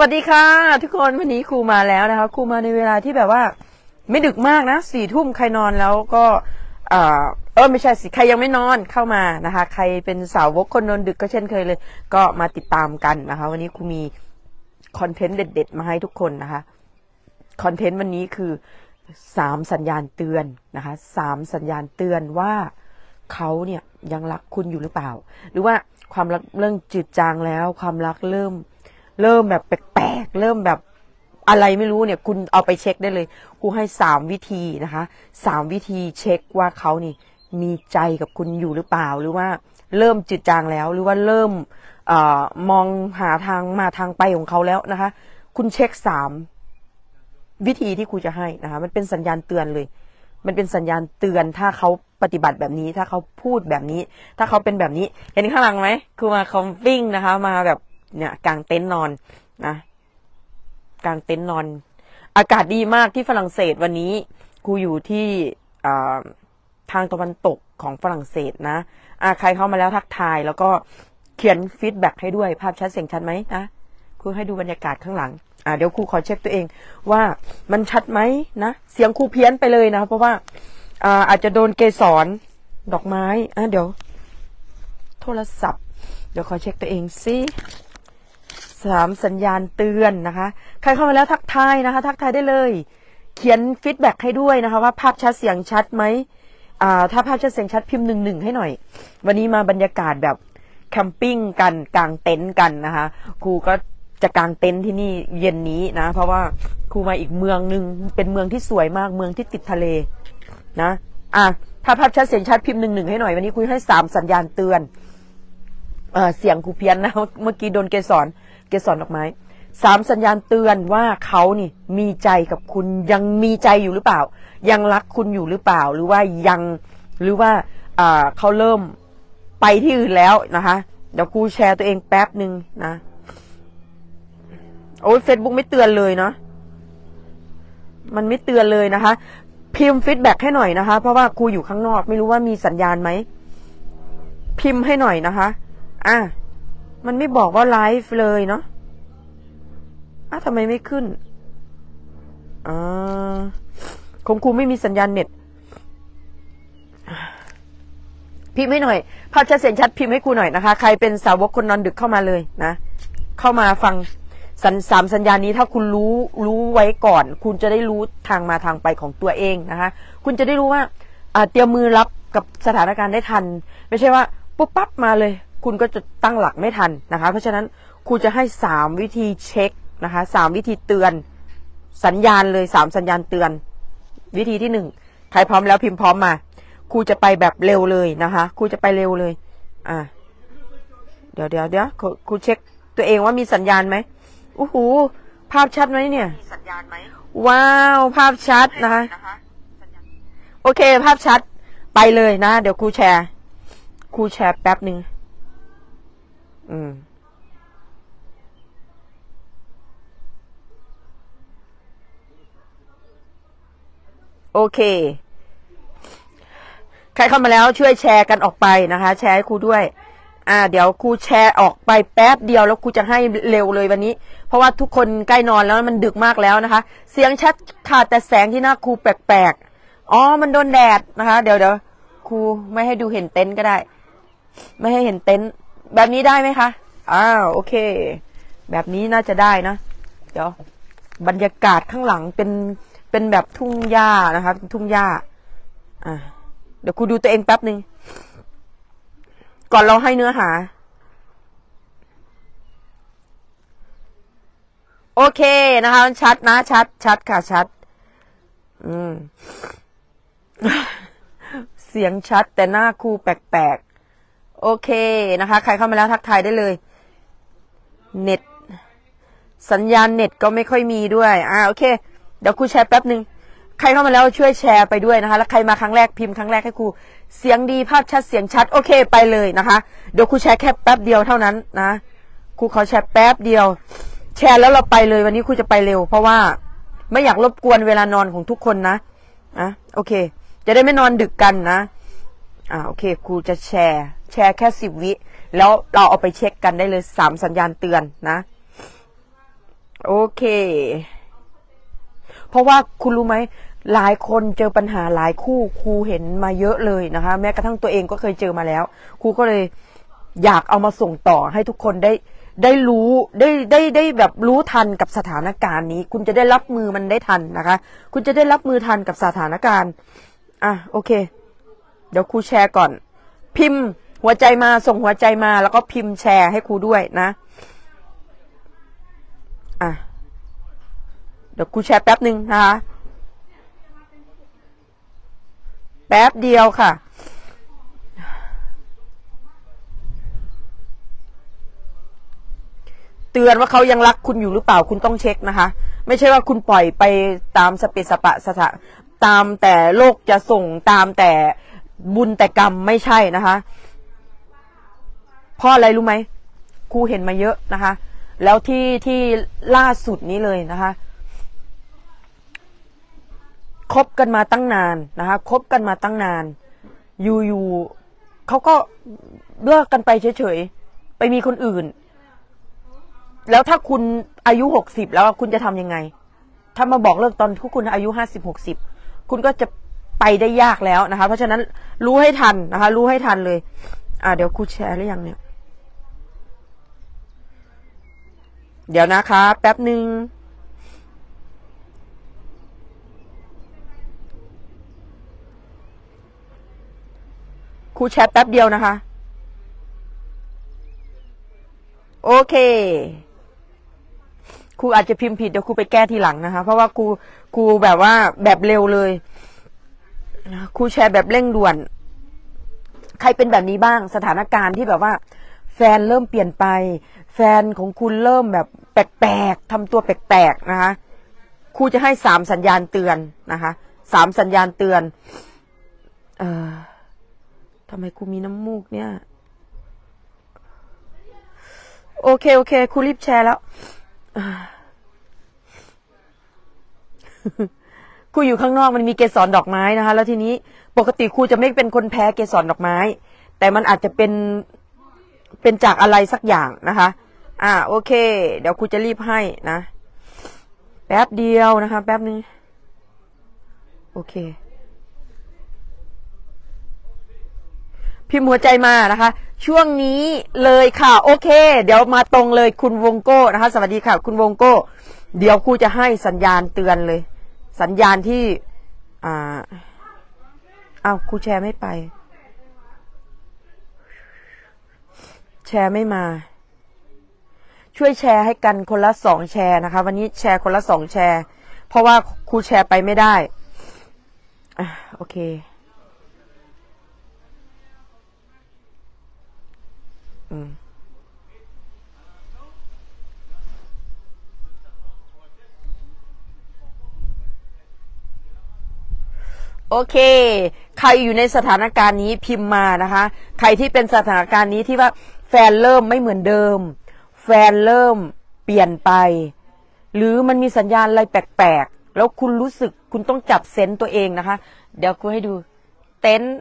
วัสดีค่ะทุกคนวันนี้ครูมาแล้วนะคะครูมาในเวลาที่แบบว่าไม่ดึกมากนะ4 ทุ่มใครนอนแล้วก็ไม่ใช่สิใครยังไม่นอนเข้ามานะคะใครเป็นสาวกคนนอนดึกก็เช่นเคยเลยก็มาติดตามกันนะคะวันนี้ครูมีคอนเทนต์เด็ดๆมาให้ทุกคนนะคะคอนเทนต์วันนี้คือ3สัญญาณเตือนนะคะ3สัญญาณเตือนว่าเขาเนี่ยยังรักคุณอยู่หรือเปล่าหรือว่าความรักเริ่มจืดจางแล้วความรักเริ่มแบบแปลกๆเริ่มแบบอะไรไม่รู้เนี่ยคุณเอาไปเช็คได้เลยครูให้3 วิธีนะคะ3 วิธีเช็คว่าเขานี่มีใจกับคุณอยู่หรือเปล่าหรือว่าเริ่มจืดจางแล้วหรือว่าเริ่มมองหาทางมาทางไปของเขาแล้วนะคะคุณเช็ค3 วิธีที่ครูจะให้นะคะมันเป็นสัญญาณเตือนเลยมันเป็นสัญญาณเตือนถ้าเขาปฏิบัติแบบนี้ถ้าเขาพูดแบบนี้ถ้าเขาเป็นแบบนี้เห็นข้างหลังไหมครูมาคอมปิ้งนะคะมาแบบเนี่ยกางเต็นท์นอนนะกางเต็นท์นอนอากาศดีมากที่ฝรั่งเศสวันนี้ครูอยู่ที่ทางตะวันตกของฝรั่งเศสนะใครเข้ามาแล้วทักทายแล้วก็เขียนฟีดแบ็กให้ด้วยภาพชัดเสียงชัดไหมนะครูให้ดูบรรยากาศข้างหลังเดี๋ยวครูขอเช็คตัวเองว่ามันชัดไหมนะเสียงครูเพี้ยนไปเลยนะเพราะว่าอาจจะโดนเกสรดอกไม้เดี๋ยวโทรศัพท์เดี๋ยวขอเช็คตัวเองซิ3 สัญญาณเตือนนะคะใครเข้ามาแล้วทักทายนะคะทักทายได้เลยเขียนฟีดแบ็กให้ด้วยนะคะว่าภาพชัดเสียงชัดไหมถ้าภาพชัดเสียงชัดพิมพ์11ให้หน่อยวันนี้มาบรรยากาศแบบแคมปิ้งกันกางเต็นท์กันนะคะครูก็จะกางเต็นท์ที่นี่เย็นนี้นะเพราะว่าครูมาอีกเมืองนึงเป็นเมืองที่สวยมากเมืองที่ติดทะเลนะถ้าภาพชัดเสียงชัดพิมพ์11ให้หน่อยวันนี้ครูให้3 สัญญาณเตือนเสียงครูเพี้ยนนะเมื่อกี้โดนเกสรดอกไม้3 สัญญาณเตือนว่าเขานี่มีใจกับคุณยังมีใจอยู่หรือเปล่ายังรักคุณอยู่หรือเปล่าหรือว่าเขาเริ่มไปที่อื่นแล้วนะคะเดี๋ยวครูแชร์ตัวเองแป๊บหนึ่งนะโอ้ย Facebook ไม่เตือนเลยเนาะมันไม่เตือนเลยนะคะพิมพ์ฟีดแบ็กให้หน่อยนะคะเพราะว่าครูอยู่ข้างนอกไม่รู้ว่ามีสัญญาณไหมพิมพ์ให้หน่อยนะคะมันไม่บอกว่าไลฟ์เลยเนาะทำไมไม่ขึ้นของครูไม่มีสัญญาณเน็ตพิมพ์ให้หน่อยภาพชัดเสียงชัดพิมพ์ให้ครูหน่อยนะคะใครเป็นสาวกคนนอนดึกเข้ามาเลยนะเข้ามาฟัง3 สัญญาณนี้ถ้าคุณรู้ไว้ก่อนคุณจะได้รู้ทางมาทางไปของตัวเองนะคะคุณจะได้รู้ว่าเตรียมมือรับกับสถานการณ์ได้ทันไม่ใช่ว่าปุ๊บปั๊บมาเลยคุณก็จะตั้งหลักไม่ทันนะคะเพราะฉะนั้นครูจะให้3 วิธีเช็คนะคะ3 วิธีเตือนสัญญาณเลย3 สัญญาณเตือนวิธีที่1ใครพร้อมแล้วพิมพ์พร้อมมาครูจะไปแบบเร็วเลยนะคะครูจะไปเร็วเลยเดี๋ยวครูเช็คตัวเองว่ามีสัญญาณไหมโอ้โหภาพชัดไหมเนี่ยมีสัญญาณไหมว้าวภาพชัดนะคะโอเคภาพชัดไปเลยนะเดี๋ยวครูแชร์แป๊บหนึ่งโอเคใครเข้ามาแล้วช่วยแชร์กันออกไปนะคะแชร์ให้ครูด้วยเดี๋ยวครูแชร์ออกไปแป๊บเดียวแล้วครูจะให้เร็วเลยวันนี้เพราะว่าทุกคนใกล้นอนแล้วมันดึกมากแล้วนะคะเสียงชัดขาดแต่แสงที่หน้าครูแปลกๆมันโดนแดดนะคะเดี๋ยวครูไม่ให้ดูเห็นเต็นท์ก็ได้ไม่ให้เห็นเต็นท์แบบนี้ได้ไหมคะโอเคแบบนี้น่าจะได้นะเดี๋ยวบรรยากาศข้างหลังเป็นแบบทุ่งหญ้านะคะทุ่งหญ้าเดี๋ยวครูดูตัวเองแป๊บหนึ่งก่อนเราให้เนื้อหาโอเคนะคะชัดนะชัดค่ะชัดเสียงชัดแต่หน้าครูแปลกๆโอเคนะคะใครเข้ามาแล้วทักทายได้เลยเน็ตสัญญาณเน็ตก็ไม่ค่อยมีด้วยโอเคเดี๋ยวครูแชร์แป๊บหนึ่งใครเข้ามาแล้วช่วยแชร์ไปด้วยนะคะแล้วใครมาครั้งแรกพิมพ์ครั้งแรกให้ครูเสียงดีภาพชัดเสียงชัดโอเคไปเลยนะคะเดี๋ยวครูแชร์แค่แป๊บเดียวเท่านั้นนะครูขอแชร์แป๊บเดียวแชร์แล้วเราไปเลยวันนี้ครูจะไปเร็วเพราะว่าไม่อยากรบกวนเวลานอนของทุกคนนะโอเคจะได้ไม่นอนดึกกันนะโอเคครูจะแชร์แค่10 วิแล้วเราเอาไปเช็คกันได้เลย3 สัญญาณเตือนนะ โอเคเพราะว่าคุณรู้ไหมหลายคนเจอปัญหาหลายคู่ครูเห็นมาเยอะเลยนะคะแม้กระทั่งตัวเองก็เคยเจอมาแล้วครูก็เลยอยากเอามาส่งต่อให้ทุกคนได้รู้ได้แบบรู้ทันกับสถานการณ์นี้คุณจะได้รับมือมันได้ทันนะคะคุณจะได้รับมือทันกับสถานการณ์โอเคเดี๋ยวครูแชร์ก่อนพิมพ์หัวใจมาส่งหัวใจมาแล้วก็พิมพ์แชร์ให้ครูด้วยนะเดี๋ยวครูแชร์แป๊บหนึ่งนะคะแป๊บเดียวค่ะเตือนว่าเขายังรักคุณอยู่หรือเปล่าคุณต้องเช็คนะคะไม่ใช่ว่าคุณปล่อยไปตามสเปสปะสถาตามแต่โลกจะส่งตามแต่บุญแต่กรรมไม่ใช่นะคะเพราะอะไรรู้ไหมครูเห็นมาเยอะนะคะแล้วที่ล่าสุดนี้เลยนะคะคบกันมาตั้งนานนะคะคบกันมาตั้งนานอยู่เขาก็เลิกกันไปเฉยๆไปมีคนอื่นแล้วถ้าคุณอายุ60แล้วคุณจะทำยังไงถ้ามาบอกเลิกตอนที่คุณอายุ50-60คุณก็จะไปได้ยากแล้วนะคะเพราะฉะนั้นรู้ให้ทันนะคะรู้ให้ทันเลยเดี๋ยวครูแชร์หรือยังเนี่ยเดี๋ยวนะคะแป๊บหนึ่งครูแชร์แป๊บเดียวนะคะโอเคครูอาจจะพิมพ์ผิดเดี๋ยวครูไปแก้ทีหลังนะคะเพราะว่าครูแบบว่าแบบเร็วเลยครูแชร์แบบเร่งด่วนใครเป็นแบบนี้บ้างสถานการณ์ที่แบบว่าแฟนเริ่มเปลี่ยนไปแฟนของคุณเริ่มแบบแปลกๆทำตัวแปลกๆนะคะครูจะให้3สัญญาณเตือนนะคะ3สัญญาณเตือนทำไมครูมีน้ำมูกเนี่ยโอเคครูรีบแชร์แล้วครูอยู่ข้างนอกมันมีเกสรดอกไม้นะคะแล้วทีนี้ปกติครูจะไม่เป็นคนแพ้เกสรดอกไม้แต่มันอาจจะเป็นจากอะไรสักอย่างนะคะโอเคเดี๋ยวครูจะรีบให้นะแป๊บเดียวนะคะแป๊บนึงโอเคพิมพ์หัวใจมานะคะช่วงนี้เลยค่ะโอเคเดี๋ยวมาตรงเลยคุณวงโก้นะคะสวัสดีค่ะคุณวงโก้เดี๋ยวครูจะให้สัญญาณเตือนเลยสัญญาณที่ครูแชร์ไม่ไปแชร์ไม่มาช่วยแชร์ให้กันคนละ2แชร์นะคะวันนี้แชร์คนละ2แชร์เพราะว่าครูแชร์ไปไม่ได้โอเคโอเคใครอยู่ในสถานการณ์นี้พิมพ์มานะคะใครที่เป็นสถานการณ์นี้ที่ว่าแฟนเริ่มไม่เหมือนเดิมแฟนเริ่มเปลี่ยนไปหรือมันมีสัญญาณอะไรแปลกๆแล้วคุณรู้สึกคุณต้องจับเซนต์ตัวเองนะคะเดี๋ยวครูให้ดูเต็นท์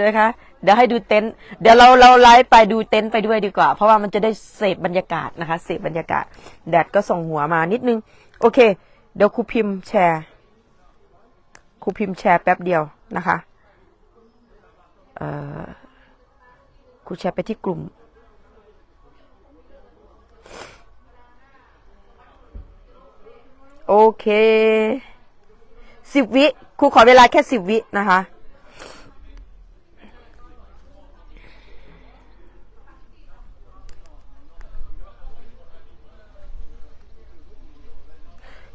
นะคะเดี๋ยวให้ดูเต็นท์เดี๋ยวเราไลฟ์ไปดูเต็นท์ไปด้วยดีกว่าเพราะว่ามันจะได้เสพบรรยากาศนะคะเสพบรรยากาศแดดก็ส่องหัวมานิดนึงโอเคเดี๋ยวครูพิมพ์แชร์ครูพิมพ์แชร์แป๊บเดียวนะคะครูแชร์ไปที่กลุ่มโอเค10 วิครูขอเวลาแค่10 วินะคะ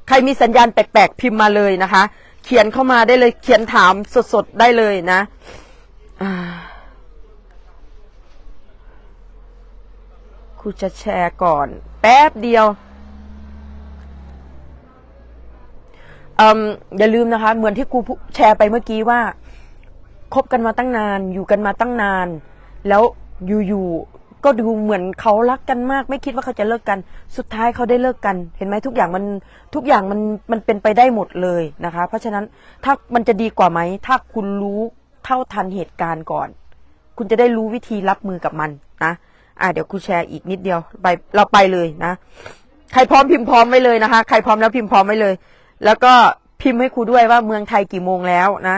ใครมีสัญญาณแปลกๆพิมพ์มาเลยนะคะเขียนเข้ามาได้เลยเขียนถามสดๆได้เลยนะครูจะแชร์ก่อนแป๊บเดียวอย่าลืมนะคะเหมือนที่ครูแชร์ไปเมื่อกี้ว่าคบกันมาตั้งนานอยู่กันมาตั้งนานแล้วอยู่ๆก็ดูเหมือนเขารักกันมากไม่คิดว่าเขาจะเลิกกันสุดท้ายเขาได้เลิกกันเห็นไหมทุกอย่างมันเป็นไปได้หมดเลยนะคะเพราะฉะนั้นถ้ามันจะดีกว่าไหมถ้าคุณรู้เท่าทันเหตุการณ์ก่อนคุณจะได้รู้วิธีรับมือกับมันนะเดี๋ยวครูแชร์อีกนิดเดียวเราไปเลยนะ ใครพร้อมพิมพ์พร้อมไว้เลยนะคะใครพร้อมแล้วพิมพ์พร้อมไว้เลยแล้วก็พิมพ์ให้ครูด้วยว่าเมืองไทยกี่โมงแล้วนะ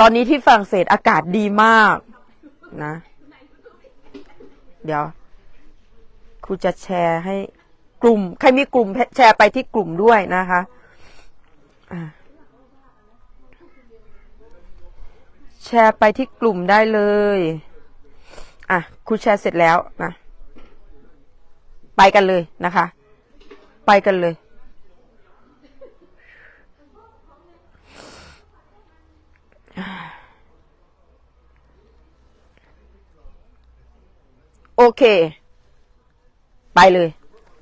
ตอนนี้ที่ฝรั่งเศสอากาศดีมากนะเดี๋ยวครูจะแชร์ให้กลุ่มใครมีกลุ่มแชร์ไปที่กลุ่มด้วยนะคะแชร์ไปที่กลุ่มได้เลยครูแชร์เสร็จแล้วนะไปกันเลยนะคะไปกันเลยโอเคไปเลย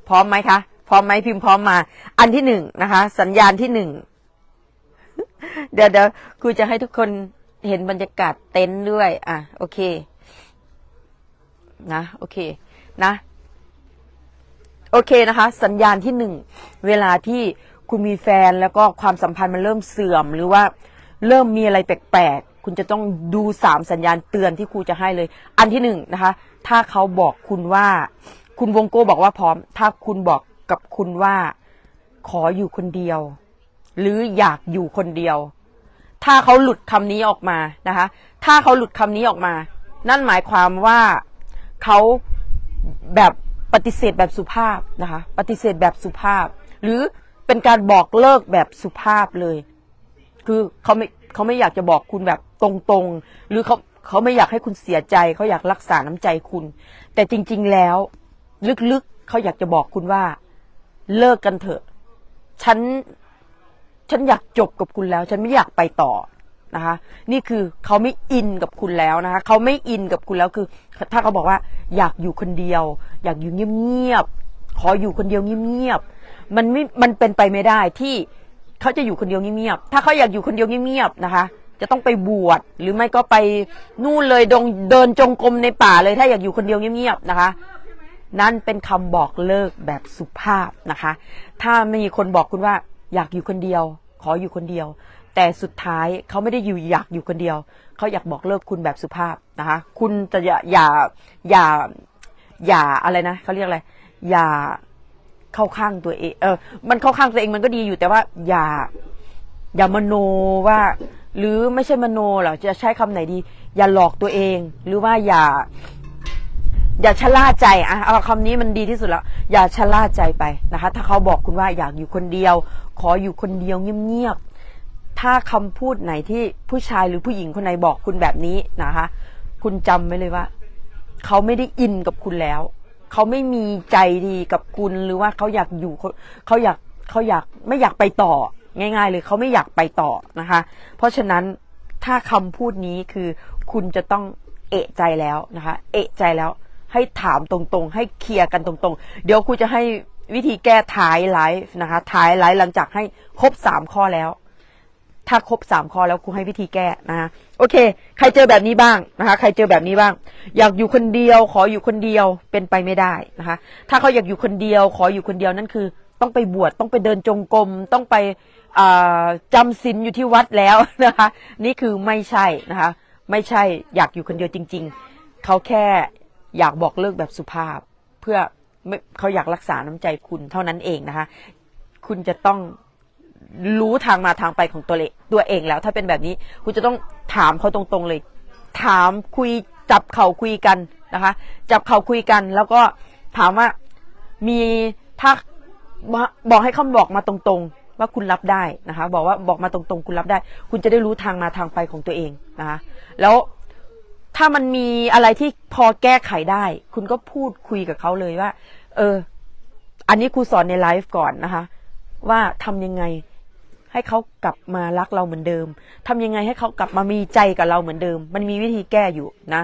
พร้อมไหมคะพร้อมไหมพิมพ์พร้อมมาอันที่หนึ่งนะคะสัญญาณที่หนึ่งเดี๋ยวครูจะให้ทุกคนเห็นบรรยากาศเต็นท์ด้วยโอเคนะโอเคนะโอเคนะคะสัญญาณที่หนึ่งเวลาที่คุณมีแฟนแล้วก็ความสัมพันธ์มันเริ่มเสื่อมหรือว่าเริ่มมีอะไรแปลกๆคุณจะต้องดู3สัญญาณเตือนที่ครูจะให้เลยอันที่หนึ่งนะคะถ้าเขาบอกคุณว่าคุณวงโก้บอกว่าพร้อมถ้าคุณบอกกับคุณว่าขออยู่คนเดียวหรืออยากอยู่คนเดียวถ้าเขาหลุดคำนี้ออกมานะคะถ้าเขาหลุดคำนี้ออกมานั่นหมายความว่าเขาแบบปฏิเสธแบบสุภาพนะคะปฏิเสธแบบสุภาพหรือเป็นการบอกเลิกแบบสุภาพเลยคือเขาไม่อยากจะบอกคุณแบบตรงๆหรือเขาไม่อยากให้คุณเสียใจเขาอยากรักษาน้ำใจคุณแต่จริงๆแล้วลึกๆเขาอยากจะบอกคุณว่าเลิกกันเถอะฉันอยากจบกับคุณแล้วฉันไม่อยากไปต่อนะคะนี่คือเขาไม่อินกับคุณแล้วนะคะเขาไม่อินกับคุณแล้วคือถ้าเขาบอกว่าอยากอยู่คนเดียวอยากอยู่เงียบๆขออยู่คนเดียวเงียบๆมันเป็นไปไม่ได้ที่เขาจะอยู่คนเดียวเงียบๆถ้าเขาอยากอยู่คนเดียวเงียบๆนะคะจะต้องไปบวชหรือไม่ก็ไปนู่นเลยเดินจงกรมในป่าเลยถ้าอยากอยู่คนเดียวเงียบๆนะคะนั่นเป็นคำบอกเลิกแบบสุภาพนะคะถ้ามีคนบอกคุณว่าอยากอยู่คนเดียวขออยู่คนเดียวแต่สุดท้ายเขาไม่ได้อยากอยู่คนเดียวเขาอยากบอกเลิกคุณแบบสุภาพนะคะคุณจะอย่าอะไรนะเขาเรียกอะไรอย่าเข้าข้างตัวเองมันเข้าข้างตัวเองมันก็ดีอยู่แต่ว่าอย่ามโนว่าหรือไม่ใช่มโนหรอจะใช้คำไหนดีอย่าหลอกตัวเองหรือว่าอย่าชะล่าใจเอาคำนี้มันดีที่สุดแล้วอย่าชะล่าใจไปนะคะถ้าเขาบอกคุณว่าอยากอยู่คนเดียวขออยู่คนเดียวเงียบๆถ้าคำพูดไหนที่ผู้ชายหรือผู้หญิงคนไหนบอกคุณแบบนี้นะคะคุณจำไว้เลยว่าเขาไม่ได้อินกับคุณแล้วเขาไม่มีใจดีกับคุณหรือว่าเขาอยากอยู่เขาอยากไม่อยากไปต่อง่ายๆเลยเขาไม่อยากไปต่อนะคะเพราะฉะนั้นถ้าคำพูดนี้คือคุณจะต้องเอะใจแล้วนะคะเอะใจแล้วให้ถามตรงๆให้เคลียร์กันตรงๆเดี๋ยวครูจะให้วิธีแก้ท้ายไลฟ์นะคะท้ายไลฟ์หลังจากให้ครบ3ข้อแล้วถ้าครบ3ข้อแล้วครูให้วิธีแก้นะคะโอเคใครเจอแบบนี้บ้างนะคะใครเจอแบบนี้บ้างอยากอยู่คนเดียวขออยู่คนเดียวเป็นไปไม่ได้นะคะถ้าเขาอยากอยู่คนเดียวขออยู่คนเดียวนั่นคือต้องไปบวชต้องไปเดินจงกรมต้องไปจำศีลอยู่ที่วัดแล้วนะคะนี่คือไม่ใช่นะคะไม่ใช่อยากอยู่คนเดียวจริงๆเขาแค่อยากบอกเลิกแบบสุภาพเพื่อเขาอยากรักษาน้ำใจคุณเท่านั้นเองนะคะคุณจะต้องรู้ทางมาทางไปของตัวเองแล้วถ้าเป็นแบบนี้คุณจะต้องถามเขาตรงๆเลยถามคุยจับเข่าคุยกันนะคะจับเข่าคุยกันแล้วก็ถามว่ามีถ้าบอกให้เขาบอกมาตรงๆว่าคุณรับได้นะคะบอกมาตรงๆคุณรับได้คุณจะได้รู้ทางมาทางไปของตัวเองนะคะแล้วถ้ามันมีอะไรที่พอแก้ไขได้คุณก็พูดคุยกับเขาเลยว่าอันนี้ครูสอนในไลฟ์ก่อนนะคะว่าทำยังไงให้เขากลับมารักเราเหมือนเดิมทำยังไงให้เขากลับมามีใจกับเราเหมือนเดิมมันมีวิธีแก้อยู่นะ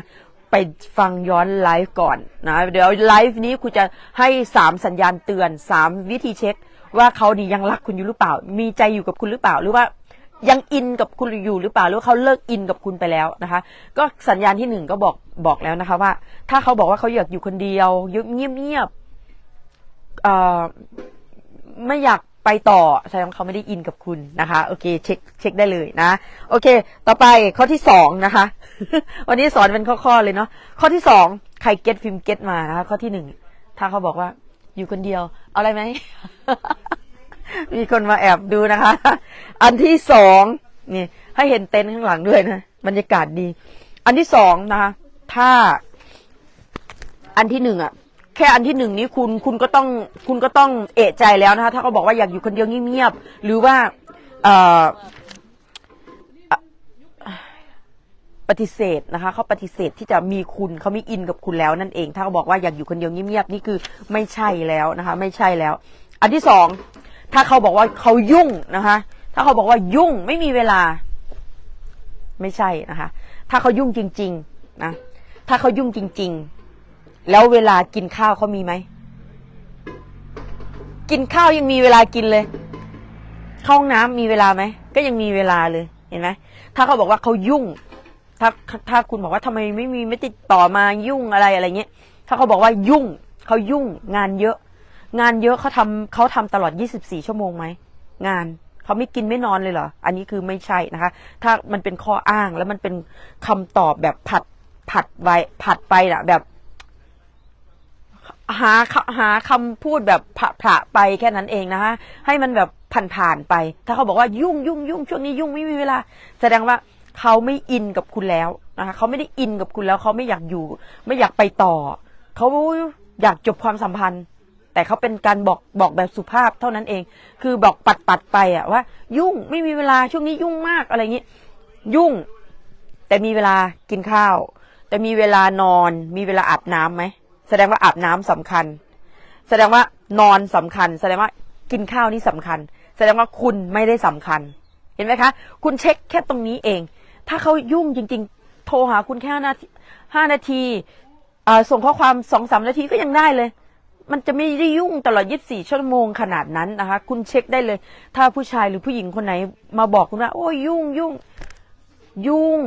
ไปฟังย้อนไลฟ์ก่อนนะเดี๋ยวไลฟ์นี้ครูจะให้3สัญญาณเตือน3วิธีเช็คว่าเขานี่ยังรักคุณอยู่หรือเปล่ามีใจอยู่กับคุณหรือเปล่าหรือว่ายังอินกับคุณอยู่หรือเปล่าหรือว่าเขาเลิกอินกับคุณไปแล้วนะคะก็สัญญาณที่1ก็บอกแล้วนะคะว่าถ้าเขาบอกว่าเขาอยากอยู่คนเดียวเงียบไม่อยากไปต่อแสดงว่าเขาไม่ได้อินกับคุณนะคะโอเคเช็คได้เลยนะโอเคต่อไปข้อที่2นะคะ วันนี้สอนเป็นข้อๆเลยเนาะข้อที่2ใครเก็ตฟิล์มเก็ตมานะคะข้อที่1ถ้าเขาบอกว่า อยู่คนเดียวเอาอะไรไหม มีคนมาแอบดูนะคะ อันที่สองนี่ให้เห็นเต็นท์ข้างหลังด้วยนะบรรยากาศดีอันที่สองนะคะถ้าอันที่หนึ่งอ่ะแค่อันที่หนึ่งนี้คุณก็ต้องเอะใจแล้วนะคะถ้าเขาบอกว่าอยากอยู่คนเดียวเงียบๆหรือว่าปฏิเสธนะคะเขาปฏิเสธที่จะมีคุณเขาไม่อินกับคุณแล้วนั่นเองถ้าเขาบอกว่าอยากอยู่คนเดียวเงียบๆนี่คือไม่ใช่แล้วนะคะไม่ใช่แล้วอันที่สองถ้าเขาบอกว่าเขายุ่งนะคะถ้าเขาบอกว่ายุ่งไม่มีเวลาไม่ใช่นะคะถ้าเขายุ่งจริงๆนะถ้าเขายุ่งจริงๆแล้วเวลากินข้าวเขามีไหมกินข้าวยังมีเวลากินเลยเข้าห้องน้ำมีเวลาไหมก็ยังมีเวลาเลยเห็นไหมถ้าเขาบอกว่าเขายุ่งถ้าคุณบอกว่าทำไมไม่ติดต่อมายุ่งอะไรเงี้ยถ้าเขาบอกว่ายุ่งเขายุ่งงานเยอะเขาทำตลอด24ชั่วโมงไหมงานเขาไม่กินไม่นอนเลยเหรออันนี้คือไม่ใช่นะคะถ้ามันเป็นข้ออ้างแล้วมันเป็นคำตอบแบบผัดไปนะแบบหาคำพูดแบบผ่าไปแค่นั้นเองนะคะให้มันแบบผ่านไปถ้าเขาบอกว่ายุ่งช่วงนี้ยุ่งไม่มีเวลาแสดงว่าเขาไม่อินกับคุณแล้วนะคะเขาไม่ได้อินกับคุณแล้วเขาไม่อยากอยู่ไม่อยากไปต่อเขาอยากจบความสัมพันธ์แต่เขาเป็นการบอกแบบสุภาพเท่านั้นเองคือบอกปัดไปอะว่ายุ่งไม่มีเวลาช่วงนี้ยุ่งมากอะไรอย่างนี้ยุ่งแต่มีเวลากินข้าวแต่มีเวลานอนมีเวลาอาบน้ำไหมแสดงว่าอาบน้ำสำคัญแสดงว่านอนสำคัญแสดงว่ากินข้าวนี่สำคัญแสดงว่าคุณไม่ได้สำคัญเห็นไหมคะคุณเช็คแค่ตรงนี้เองถ้าเขายุ่งจริงๆโทรหาคุณแค่5 นาทีส่งข้อความ 2-3 นาทีก็ยังได้เลยมันจะไม่ได้ยุ่งตลอด24ชั่วโมงขนาดนั้นนะคะคุณเช็คได้เลยถ้าผู้ชายหรือผู้หญิงคนไหนมาบอกคุณว่าโอ้ยยุ่ง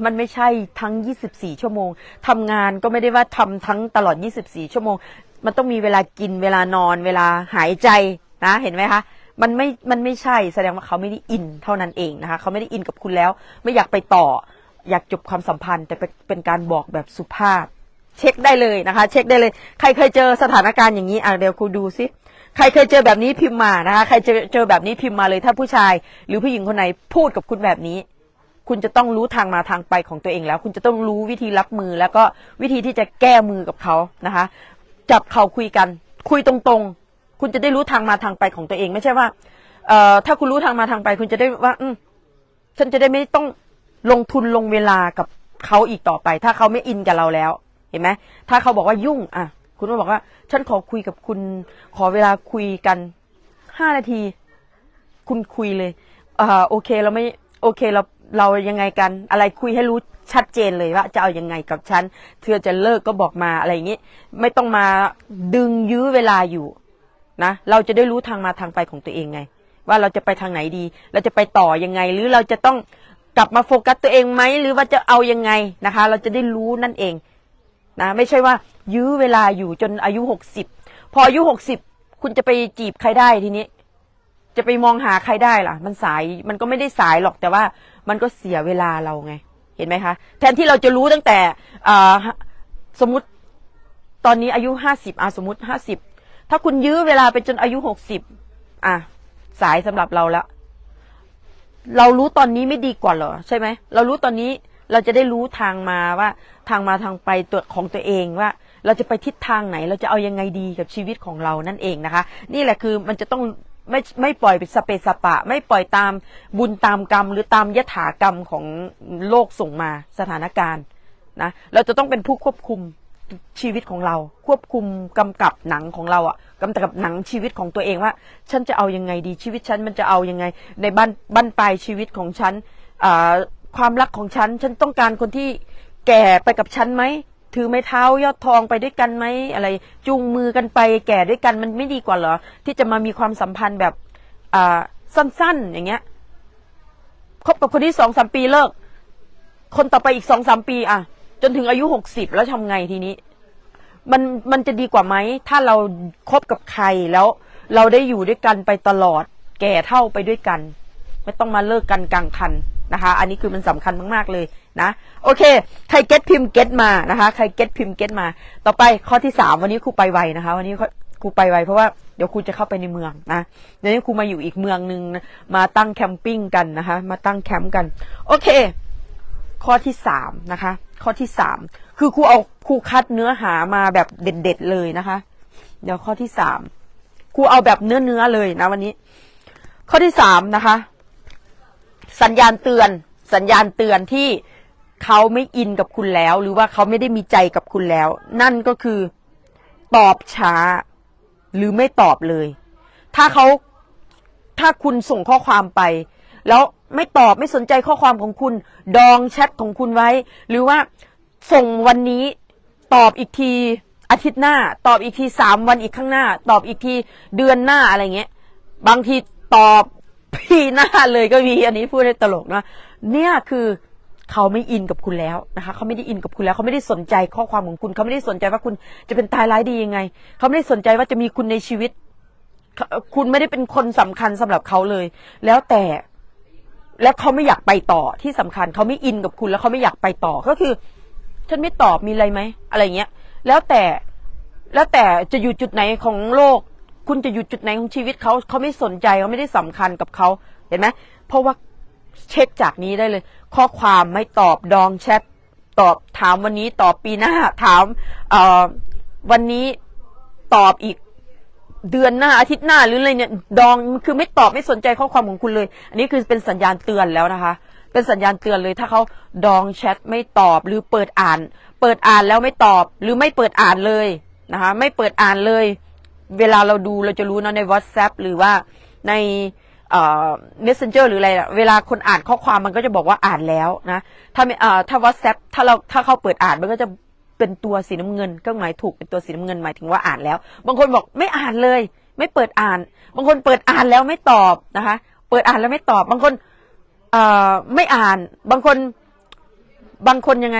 มันไม่ใช่ทั้ง24ชั่วโมงทำงานก็ไม่ได้ว่าทำทั้งตลอด24ชั่วโมงมันต้องมีเวลากินเวลานอนเวลาหายใจนะเห็นไหมคะมันไม่ใช่แสดงว่าเขาไม่ได้อินเท่านั้นเองนะคะเขาไม่ได้อินกับคุณแล้วไม่อยากไปต่ออยากจบความสัมพันธ์แต่เป็นการบอกแบบสุภาพเช็คได้เลยนะคะเช็คได้เลยใครเคยเจอสถานการณ์อย่างนี้เดี๋ยวครูดูซิใครเคยเจอแบบนี้พิมพ์มานะคะใครเจอแบบนี้พิมพ์มาเลยถ้าผู้ชายหรือผู้หญิงคนไหนพูดกับคุณแบบนี้คุณจะต้องรู้ทางมาทางไปของตัวเองแล้วคุณจะต้องรู้วิธีรับมือแล้วก็วิธีที่จะแก้มือกับเขานะคะจับเขาคุยกันคุยตรงๆคุณจะได้รู้ทางมาทางไปของตัวเองไม่ใช่ว่าถ้าคุณรู้ทางมาทางไปคุณจะได้ว่าฉันจะได้ไม่ต้องลงทุนลงเวลากับเขาอีกต่อไปถ้าเขาไม่อินกับเราแล้วเห็นไหมถ้าเขาบอกว่ายุ่งคุณก็บอกว่าฉันขอคุยกับคุณขอเวลาคุยกัน5 นาทีคุณคุยเลยโอเคเราไม่โอเคเรายังไงกันอะไรคุยให้รู้ชัดเจนเลยว่าจะเอายังไงกับฉันเธอจะเลิกก็บอกมาอะไรอย่างนี้ไม่ต้องมาดึงยื้อเวลาอยู่นะเราจะได้รู้ทางมาทางไปของตัวเองไงว่าเราจะไปทางไหนดีเราจะไปต่อยังไงหรือเราจะต้องกลับมาโฟกัสตัวเองไหมหรือว่าจะเอายังไงนะคะเราจะได้รู้นั่นเองนะไม่ใช่ว่ายื้อเวลาอยู่จนอายุ60พออายุ60คุณจะไปจีบใครได้ทีนี้จะไปมองหาใครได้ล่ะมันสายมันก็ไม่ได้สายหรอกแต่ว่ามันก็เสียเวลาเราไงเห็นไหมคะแทนที่เราจะรู้ตั้งแต่สมมุติตอนนี้อายุ50สมมุติ50ถ้าคุณยื้อเวลาไปจนอายุ60สายสำหรับเราแล้วเรารู้ตอนนี้ไม่ดีกว่าเหรอใช่ไหมเรารู้ตอนนี้เราจะได้รู้ทางมาว่าทางมาทางไปตัวของตัวเองว่าเราจะไปทิศทางไหนเราจะเอายังไงดีกับชีวิตของเรานั่นเองนะคะนี่แหละคือมันจะต้องไม่ปล่อยเป็นสเปสปะไม่ปล่อยตามบุญตามกรรมหรือตามยถากรรมของโลกส่งมาสถานการณ์นะเราจะต้องเป็นผู้ควบคุมชีวิตของเราควบคุมกำกับหนังของเรากำกับหนังชีวิตของตัวเองว่าฉันจะเอายังไงดีชีวิตฉันมันจะเอายังไงในบ้านปลายชีวิตของฉันความรักของฉันต้องการคนที่แก่ไปกับฉันไหมถือไม้เท้ายอดทองไปด้วยกันไหมอะไรจูงมือกันไปแก่ด้วยกันมันไม่ดีกว่าเหรอที่จะมามีความสัมพันธ์แบบสั้นๆอย่างเงี้ยคบกับคนที่2-3 ปีเลิกคนต่อไปอีก2-3 ปีจนถึงอายุ60แล้วทำไงทีนี้มันจะดีกว่าไหมถ้าเราคบกับใครแล้วเราได้อยู่ด้วยกันไปตลอดแก่เท่าไปด้วยกันไม่ต้องมาเลิกกันกลางคันนะคะอันนี้คือมันสำคัญมากๆเลยนะโอเคใครเก็ตพิมพ์เก็ตมานะคะใครเก็ตพิมพ์เก็ตมาต่อไปข้อที่3วันนี้ครูไปไวนะคะวันนี้ ครูไปไวเพราะว่าเดี๋ยวครูจะเข้าไปในเมืองนะเดี๋ยวนี้ครูมาอยู่อีกเมืองนึงนะมาตั้งแคมปิ้งกันนะคะมาตั้งแคมป์กันโอเคข้อที่3นะคะข้อที่3คือครูคัดเนื้อหามาแบบเด็ดๆเลยนะคะเดี๋ยวข้อที่3ครูเอาแบบเนื้อเลยนะวันนี้ข้อที่3นะคะสัญญาณเตือนที่เขาไม่อินกับคุณแล้วหรือว่าเขาไม่ได้มีใจกับคุณแล้วนั่นก็คือตอบช้าหรือไม่ตอบเลยถ้าคุณส่งข้อความไปแล้วไม่ตอบไม่สนใจข้อความของคุณดองแชทของคุณไว้หรือว่าส่งวันนี้ตอบอีกทีอาทิตย์หน้าตอบอีกที3 วันอีกข้างหน้าตอบอีกทีเดือนหน้าอะไรเงี้ยบางทีตอบปีหน้าเลยก็มีอันนี้พูดให้ตลกนะเนี่ยคือเขาไม่อินกับคุณแล้วนะคะเขาไม่ได้อินกับคุณแล้วเขาไม่ได้สนใจข้อความของคุณเขาไม่ได้สนใจว่าคุณจะเป็นตายร้ายดียังไงเขาไม่ได้สนใจว่าจะมีคุณในชีวิตคุณไม่ได้เป็นคนสำคัญสำหรับเขาเลยแล้วแต่แล้วเขาไม่อยากไปต่อที่สำคัญเขาไม่อินกับคุณแล้วเขาไม่อยากไปต่อก็คือฉันไม่ตอบมีอะไรไหมอะไรเงี้ยแล้วแต่จะอยู่จุดไหนของโลกคุณจะอยู่จุดไหนของชีวิตเขาไม่สนใจเขาไม่ได้สำคัญกับเขาเห็นไหมเพราะว่าเช็คจากนี้ได้เลยข้อความไม่ตอบดองแชทตอบถามวันนี้ตอบปีหน้าถามวันนี้ตอบอีกเดือนหน้าอาทิตย์หน้าหรืออะไรเนี่ยดองคือไม่ตอบไม่สนใจข้อความของคุณเลยอันนี้คือเป็นสัญญาณเตือนแล้วนะคะเป็นสัญญาณเตือนเลยถ้าเขาดองแชทไม่ตอบหรือเปิดอ่านแล้วไม่ตอบหรือไม่เปิดอ่านเลยนะคะไม่เปิดอ่านเลยเวลาเราดูเราจะรู้นะใน WhatsApp หรือว่าในMessenger หรืออะไรเวลาคนอ่านข้อความมันก็จะบอกว่าอ่านแล้วนะถ้า WhatsApp ถ้าเขาเปิดอ่านมันก็จะเป็นตัวสีน้ำเงินเครื่องหมายถูกเป็นตัวสีน้ำเงินหมายถึงว่าอ่านแล้วบางคนบอกไม่อ่านเลยไม่เปิดอ่านบางคนเปิดอ่านแล้วไม่ตอบนะคะเปิดอ่านแล้วไม่ตอบบางคนไม่อ่านบางคนยังไง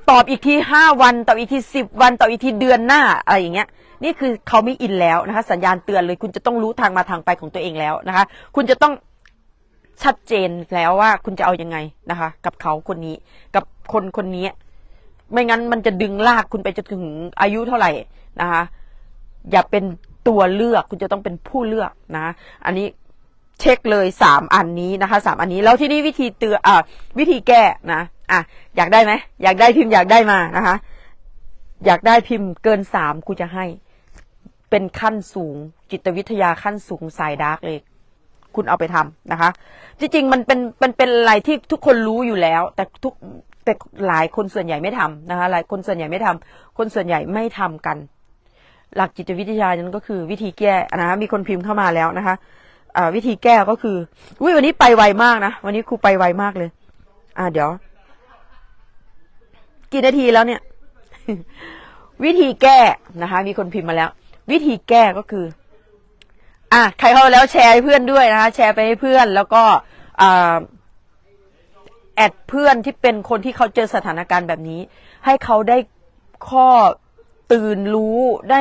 ตอบอีกที5 วันตอบอีกที10 วันตอบอีกทีเดือนหน้าอะไรอย่างเงี้ยนี่คือเขาไม่อินแล้วนะคะสัญญาณเตือนเลยคุณจะต้องรู้ทางมาทางไปของตัวเองแล้วนะคะคุณจะต้องชัดเจนแล้วว่าคุณจะเอายังไงนะคะกับเขาคนนี้กับคนนี้ไม่งั้นมันจะดึงลากคุณไปจนถึงอายุเท่าไหร่นะคะอย่าเป็นตัวเลือกคุณจะต้องเป็นผู้เลือกนะอันนี้เช็คเลย3 อันนี้นะคะ3 อันนี้แล้วที่นี่วิธีเตือนวิธีแก้นะอยากได้ไหมอยากได้พิมพ์อยากได้มานะคะอยากได้พิมพ์เกิน3กูจะให้เป็นขั้นสูงจิตวิทยาขั้นสูงสายดาร์กเลยคุณเอาไปทำนะคะจริงๆมันเป็นอะไรที่ทุกคนรู้อยู่แล้วแต่หลายคนส่วนใหญ่ไม่ทำนะคะหลายคนส่วนใหญ่ไม่ทำคนส่วนใหญ่ไม่ทำกันหลักจิตวิทยานั้นก็คือวิธีแก้นะคะมีคนพิมพ์เข้ามาแล้วนะคะวิธีแก้ก็คือวันนี้ไปไวมากนะวันนี้ครูไปไวมากเลยเดี๋ยวกี่นาทีแล้วเนี่ย วิธีแก้นะคะมีคนพิมพ์มาแล้ววิธีแก้ก็คือใครเข้าแล้วแชร์ให้เพื่อนด้วยนะคะแชร์ไปให้เพื่อนแล้วก็แอดเพื่อนที่เป็นคนที่เขาเจอสถานการณ์แบบนี้ให้เขาได้ข้อตื่นรู้ไ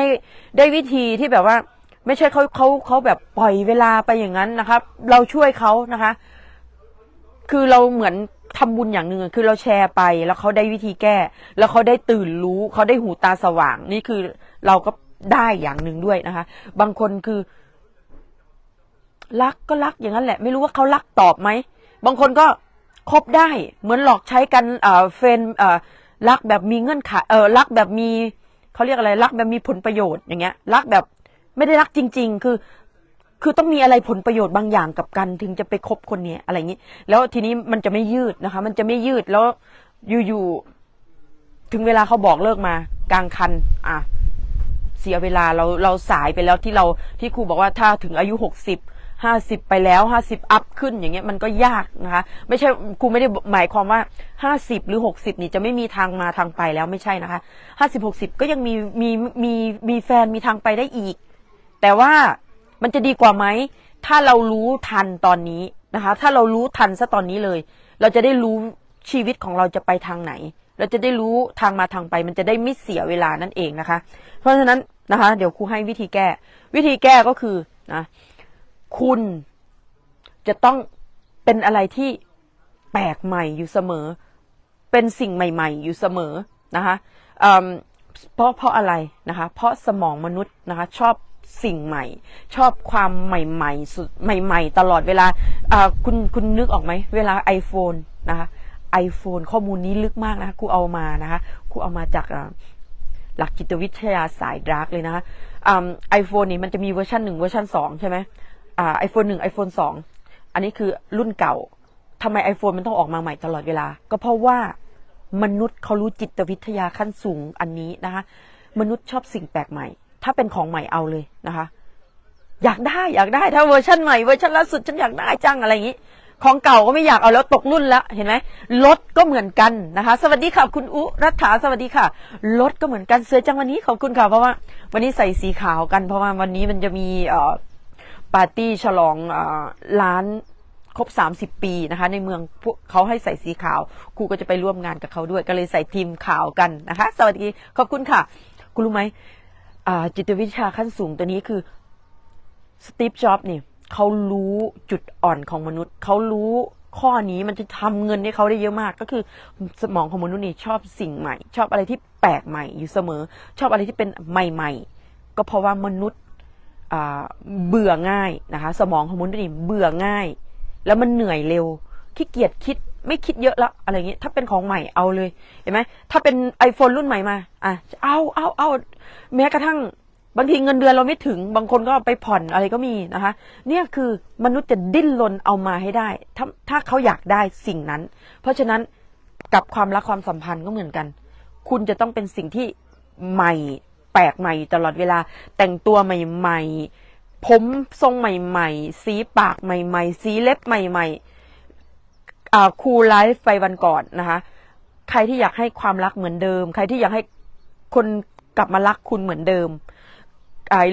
ด้วิธีที่แบบว่าไม่ใช่เขาแบบปล่อยเวลาไปอย่างนั้นนะครับเราช่วยเขานะคะคือเราเหมือนทำบุญอย่างหนึ่งคือเราแชร์ไปแล้วเขาได้วิธีแก้แล้วเขาได้ตื่นรู้เขาได้หูตาสว่างนี่คือเราก็ได้อย่างหนึ่งด้วยนะคะบางคนคือรักก็รักอย่างนั้นแหละไม่รู้ว่าเขารักตอบไหมบางคนก็คบได้เหมือนหลอกใช้กันเฟนรักแบบมีเงื่อนไขรักแบบมีเขาเรียกอะไรรักแบบมีผลประโยชน์อย่างเงี้ยรักแบบไม่ได้รักจริงๆคือต้องมีอะไรผลประโยชน์บางอย่างกับกันถึงจะไปคบคนนี้อะไรอย่างนี้แล้วทีนี้มันจะไม่ยืดนะคะมันจะไม่ยืดแล้วอยู่ถึงเวลาเขาบอกเลิกมากลางคันเสียเวลาเราสายไปแล้วที่ครูบอกว่าถ้าถึงอายุ50ไปแล้ว50อัพขึ้นอย่างเงี้ยมันก็ยากนะคะไม่ใช่ครูไม่ได้หมายความว่า50หรือ60นี่จะไม่มีทางมาทางไปแล้วไม่ใช่นะคะ50-60ก็ยังมีแฟนมีทางไปได้อีกแต่ว่ามันจะดีกว่าไหมถ้าเรารู้ทันตอนนี้นะคะถ้าเรารู้ทันซะตอนนี้เลยเราจะได้รู้ชีวิตของเราจะไปทางไหนเราจะได้รู้ทางมาทางไปมันจะได้ไม่เสียเวลานั่นเองนะคะเพราะฉะนั้นนะคะเดี๋ยวครูให้วิธีแก้ก็คือนะคุณจะต้องเป็นอะไรที่แปลกใหม่อยู่เสมอเป็นสิ่งใหม่ๆอยู่เสมอนะคะ เพราะอะไรนะคะเพราะสมองมนุษย์นะคะชอบสิ่งใหม่ชอบความใหม่ๆสุดใหม่ๆตลอดเวลาคุณนึกออกไหมเวลา iPhone นะคะ iPhone ข้อมูลนี้ลึกมากนะคะครูเอามานะคะครูเอามาจากหลักจิตวิทยาสายดาร์กเลยนะคะiPhone นี่มันจะมีเวอร์ชัน1เวอร์ชัน2ใช่ไหมiPhone 1 iPhone 2อันนี้คือรุ่นเก่าทำไม iPhone มันต้องออกมาใหม่ตลอดเวลาก็เพราะว่ามนุษย์เขารู้จิตวิทยาขั้นสูงอันนี้นะคะมนุษย์ชอบสิ่งแปลกใหม่ถ้าเป็นของใหม่เอาเลยนะคะอยากได้ถ้าเวอร์ชันใหม่เวอร์ชันล่าสุดฉันอยากได้จังอะไรอย่างนี้ของเก่าก็ไม่อยากเอาแล้วตกรุ่นแล้วเห็นไหมรถก็เหมือนกันนะคะสวัสดีค่ะคุณอุรัฐาสวัสดีค่ะรถก็เหมือนกันเสื้อจังวันนี้ขอบคุณค่ะเพราะว่าวันนี้ใส่สีขาวกันเพราะว่าวันนี้มันจะมีปาร์ตี้ฉลองร้านครบ30 ปีนะคะในเมืองพวกเขาให้ใส่สีขาวครูก็จะไปร่วมงานกับเขาด้วยก็เลยใส่ทีมขาวกันนะคะสวัสดีขอบคุณค่ะคุณรู้ไหมจิตวิทยาขั้นสูงตัวนี้คือสตีฟจ็อบส์นี่เขารู้จุดอ่อนของมนุษย์เขารู้ข้อนี้มันจะทำเงินให้เขาได้เยอะมากก็คือสมองของมนุษย์นี่ชอบสิ่งใหม่ชอบอะไรที่แปลกใหม่อยู่เสมอชอบอะไรที่เป็นใหม่ๆก็เพราะว่ามนุษย์เบื่อง่ายนะคะสมองของมนุษย์นี่เบื่อง่ายแล้วมันเหนื่อยเร็วขี้เกียจคิดไม่คิดเยอะแล้วอะไรเงี้ยถ้าเป็นของใหม่เอาเลยเห็นไหมถ้าเป็น iPhone รุ่นใหม่มาเอาแม้กระทั่งบางทีเงินเดือนเราไม่ถึงบางคนก็ไปผ่อนอะไรก็มีนะคะเนี่ยคือมนุษย์จะดิ้นรนเอามาให้ได้ถ้าเขาอยากได้สิ่งนั้นเพราะฉะนั้นกับความรักความสัมพันธ์ก็เหมือนกันคุณจะต้องเป็นสิ่งที่ใหม่แปลกใหม่ตลอดเวลาแต่งตัวใหม่ๆผมทรงใหม่ๆสีปากใหม่ๆสีเล็บใหม่ๆคูลไลฟ์ไปวันก่อนนะคะใครที่อยากให้ความรักเหมือนเดิมใครที่อยากให้คนกลับมารักคุณเหมือนเดิม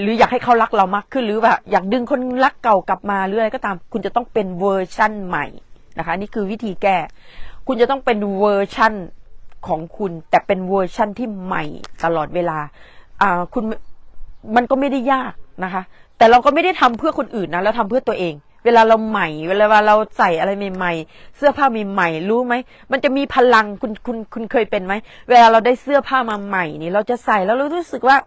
หรืออยากให้เขารักเรามากขึ้นหรือว่าอยากดึงคนรักเก่ากลับมาหรืออะไรก็ตามคุณจะต้องเป็นเวอร์ชั่นใหม่นะคะนี่คือวิธีแก้คุณจะต้องเป็นเวอร์ชั่นของคุณแต่เป็นเวอร์ชั่นที่ใหม่ตลอดเวลาคุณมันก็ไม่ได้ยากนะคะแต่เราก็ไม่ได้ทำเพื่อคนอื่นนะเราทำเพื่อตัวเองเวลาเราใหม่เวลาเราใส่อะไรใหม่ๆเสื้อผ้าใหม่ๆรู้ไหมมันจะมีพลังคุณเคยเป็นไหมเวลาเราได้เสื้อผ้ามาใหม่นี่เราจะใส่แล้วเรารู้สึกว่า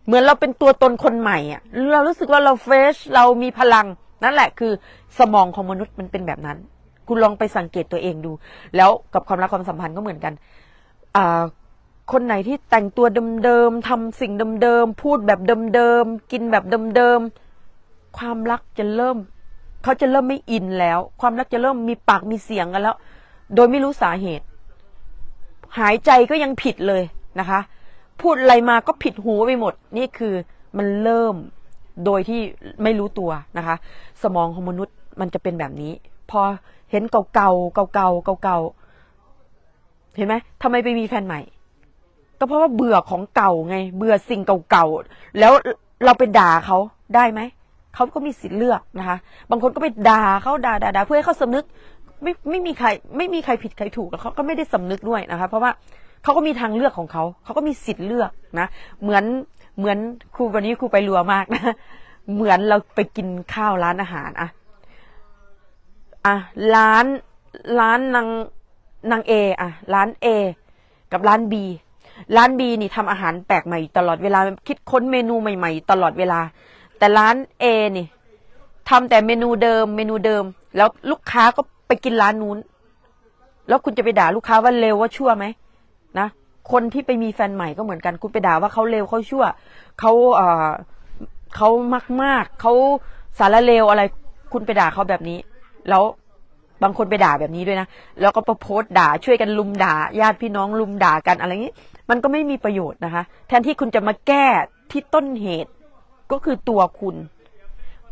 เหมือนเราเป็นตัวตนคนใหม่อ่ะเรารู้สึกว่าเราเฟรชเรามีพลังนั่นแหละคือสมองของมนุษย์มันเป็นแบบนั้นคุณลองไปสังเกตตัวเองดูแล้วกับความรักความสัมพันธ์ก็เหมือนกันคนไหนที่แต่งตัวเดิมๆทำสิ่งเดิมๆพูดแบบเดิมๆกินแบบเดิมๆความรักจะเริ่มเขาจะเริ่มไม่อินแล้วความรักจะเริ่มมีปากมีเสียงกันแล้วโดยไม่รู้สาเหตุหายใจก็ยังผิดเลยนะคะพูดอะไรมาก็ผิดหูไปหมดนี่คือมันเริ่มโดยที่ไม่รู้ตัวนะคะสมองของมนุษย์มันจะเป็นแบบนี้พอเห็นเก่าเห็นไหมทำไมไปมีแฟนใหม่ก็เพราะว่าเบื่อของเก่าไงเบื่อสิ่งเก่าๆแล้วเราไปด่าเขาได้ไหมเขาก็มีสิทธิ์เลือกนะคะบางคนก็ไปด่าเขาด่าเพื่อให้เขาสำนึกไม่มีใครผิดใครถูกแล้วเขาก็ไม่ได้สำนึกด้วยนะคะเพราะว่าเขาก็มีทางเลือกของเขาก็มีสิทธิ์เลือกนะเหมือนครูวันนี้ครูไปรัวมากนะเหมือนเราไปกินข้าวร้านอาหารร้านนางเอร้านเอกับร้านบีนี่ทำอาหารแปลกใหม่ตลอดเวลาคิดค้นเมนูใหม่ๆตลอดเวลาแต่ร้านเอนี่ทำแต่เมนูเดิมแล้วลูกค้าก็ไปกินร้านนู้นแล้วคุณจะไปด่าลูกค้าว่าเลวว่าชั่วไหมนะคนที่ไปมีแฟนใหม่ก็เหมือนกันคุณไปด่าว่าเขาเลวเขาชั่วเขามากเขาสารเลวอะไรคุณไปด่าเขาแบบนี้แล้วบางคนไปด่าแบบนี้ด้วยนะแล้วก็โพสต์ด่าช่วยกันลุมด่าญาติพี่น้องลุมด่ากันอะไรอย่างนี้มันก็ไม่มีประโยชน์นะคะแทนที่คุณจะมาแก้ที่ต้นเหตุก็คือตัวคุณ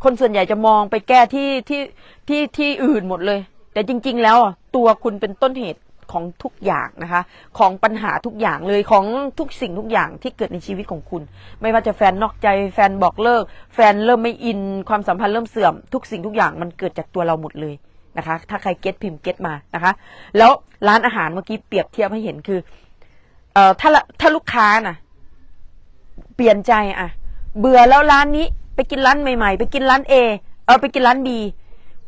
คนส่วนใหญ่จะมองไปแก้ที่อื่นหมดเลยแต่จริงๆแล้วตัวคุณเป็นต้นเหตุของทุกอย่างนะคะของปัญหาทุกอย่างเลยของทุกสิ่งทุกอย่างที่เกิดในชีวิตของคุณไม่ว่าจะแฟนนอกใจแฟนบอกเลิกแฟนเริ่มไม่อินความสัมพันธ์เริ่มเสื่อมทุกสิ่งทุกอย่างมันเกิดจากตัวเราหมดเลยนะคะถ้าใครเก็ตพิมพ์เก็ตมานะคะแล้วร้านอาหารเมื่อกี้เปรียบเทียบให้เห็นคือถ้าลูกค้าน่ะเปลี่ยนใจเบื่อแล้วร้านนี้ไปกินร้านใหม่ๆไปกินร้านเอไปกินร้านบี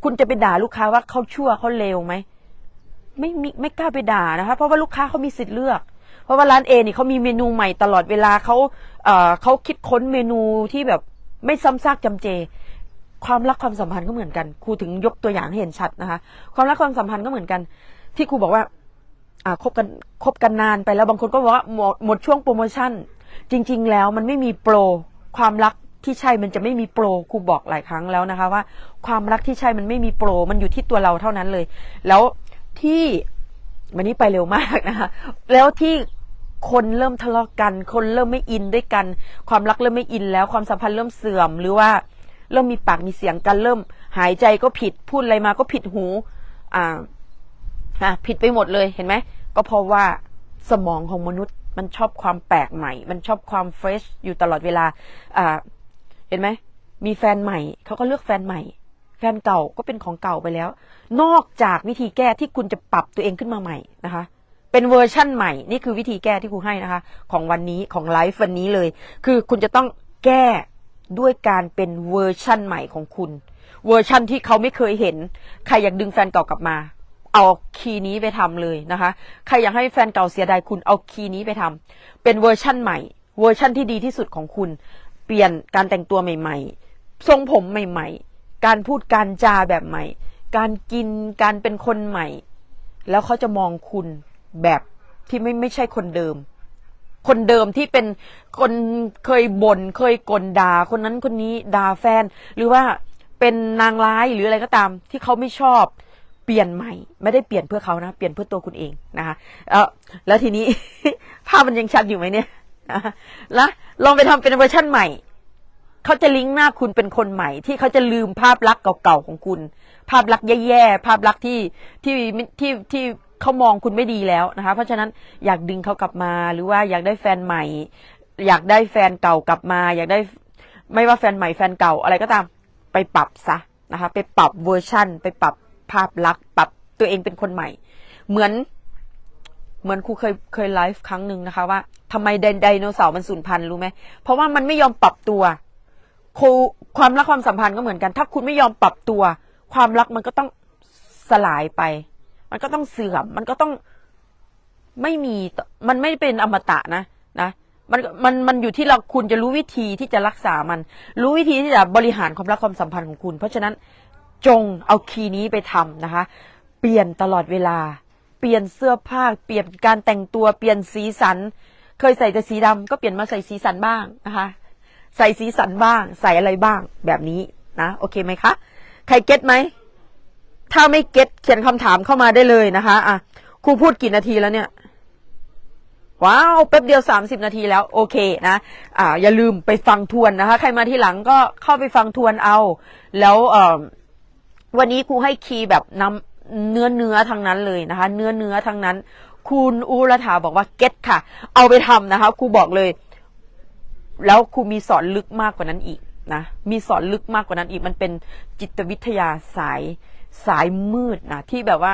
คุณจะไปด่าลูกค้าว่าเขาชั่วเขาเลวไหมไม่กล้าไปด่านะคะเพราะว่าลูกค้าเขามีสิทธิ์เลือกเพ ราะว่าร้านเอนี่เขามีเมนูใหม่ตลอดเวลาเขาคิดค้นเมนูที่แบบไม่ซ้ำซากจำเจความรักความสัมพันธ์ก็เหมือนกันครูถึงยกตัวอย่างให้เห็นชัดนะคะความรักความสัมพันธ์ก็เหมือนกันที่ครูบอกว่าคบกันนานไปแล้วบางคนก็บอกว่าหมดช่วงโปรโมชั่นจริงๆแล้วมันไม่มีโปรความรักที่ใช่มันจะไม่มีโปรครูบอกหลายครั้งแล้วนะคะว่าความรักที่ใช่มันไม่มีโปรมันอยู่ที่ตัวเราเท่านั้นเลยแล้วที่วันนี้ไปเร็วมากนะคะแล้วที่คนเริ่มทะเลาะกันคนเริ่มไม่อินด้วยกันความรักเริ่มไม่อินแล้วความสัมพันธ์เริ่มเสื่อมหรือว่าเริ่มมีปากมีเสียงกันเริ่มหายใจก็ผิดพูดอะไรมาก็ผิดหูผิดไปหมดเลยเห็นไหมก็เพราะว่าสมองของมนุษย์มันชอบความแปลกใหม่มันชอบความเฟรชอยู่ตลอดเวลาเห็นไหมมีแฟนใหม่เขาก็เลือกแฟนใหม่แฟนเก่าก็เป็นของเก่าไปแล้วนอกจากวิธีแก้ที่คุณจะปรับตัวเองขึ้นมาใหม่นะคะเป็นเวอร์ชั่นใหม่นี่คือวิธีแก้ที่ครูให้นะคะของวันนี้ของไลฟ์วันนี้เลยคือคุณจะต้องแก้ด้วยการเป็นเวอร์ชั่นใหม่ของคุณเวอร์ชั่นที่เขาไม่เคยเห็นใครอยากดึงแฟนเก่ากลับมาเอาคีย์นี้ไปทำเลยนะคะใครอยากให้แฟนเก่าเสียดายคุณเอาคีย์นี้ไปทำเป็นเวอร์ชั่นใหม่เวอร์ชั่นที่ดีที่สุดของคุณเปลี่ยนการแต่งตัวใหม่ๆทรงผมใหม่ๆการพูดการจาแบบใหม่การกินการเป็นคนใหม่แล้วเขาจะมองคุณแบบที่ไม่ใช่คนเดิมคนเดิมที่เป็นคนเคยบ่นเคยกลด่าคนนั้นคนนี้ด่าแฟนหรือว่าเป็นนางร้ายหรืออะไรก็ตามที่เขาไม่ชอบเปลี่ยนใหม่ไม่ได้เปลี่ยนเพื่อเขานะเปลี่ยนเพื่อตัวคุณเองนะคะแล้วทีนี้ ภาพมันยังชัดอยู่ไหมเนี่ยแล้วลองไปทำเป็นเวอร์ชั่นใหม่เขาจะลิงก์หน้าคุณเป็นคนใหม่ที่เขาจะลืมภาพลักษณ์เก่าๆของคุณภาพลักษณ์แย่ๆภาพลักษณ์ที่เขามองคุณไม่ดีแล้วนะคะเพราะฉะนั้นอยากดึงเขากลับมาหรือว่าอยากได้แฟนใหม่อยากได้แฟนเก่ากลับมาอยากได้ไม่ว่าแฟนใหม่แฟนเก่าอะไรก็ตามไปปรับซะนะคะไปปรับเวอร์ชั่นไปปรับภาพลักษณ์ปรับตัวเองเป็นคนใหม่เหมือนครูเคยไลฟ์ครั้งหนึ่งนะคะว่าทำไมไดโนเสาร์มันสูญพันธุ์รู้ไหมเพราะว่ามันไม่ยอมปรับตัวความรักความสัมพันธ์ก็เหมือนกันถ้าคุณไม่ยอมปรับตัวความรักมันก็ต้องสลายไปมันก็ต้องเสื่อมมันก็ต้องไม่มีมันไม่เป็นอมตะนะมันอยู่ที่เราคุณจะรู้วิธีที่จะรักษามันรู้วิธีที่จะบริหารความรักความสัมพันธ์ของคุณเพราะฉะนั้นจงเอาคีย์นี้ไปทำนะคะเปลี่ยนตลอดเวลาเปลี่ยนเสื้อผ้าเปลี่ยนการแต่งตัวเปลี่ยนสีสันเคยใส่แต่สีดำก็เปลี่ยนมาใส่สีสันบ้างนะคะใส่สีสันบ้างใส่อะไรบ้างแบบนี้นะโอเคไหมคะใครเก็ตไหมถ้าไม่เก็ตเขียนคำถามเข้ามาได้เลยนะคะครูพูดกี่นาทีแล้วเนี่ยว้าวแป๊บเดียว30 นาทีแล้วโอเคนะอย่าลืมไปฟังทวนนะคะใครมาที่หลังก็เข้าไปฟังทวนเอาแล้ววันนี้ครูให้คีย์แบบนำเนื้อทั้งนั้นเลยนะคะเนื้อทั้งนั้นคุณอุรถาบอกว่าเก็ตค่ะเอาไปทำนะคะครูบอกเลยแล้วครูมีสอนลึกมากกว่านั้นอีกนะมีสอนลึกมากกว่านั้นอีกมันเป็นจิตวิทยาสายมืดนะที่แบบว่า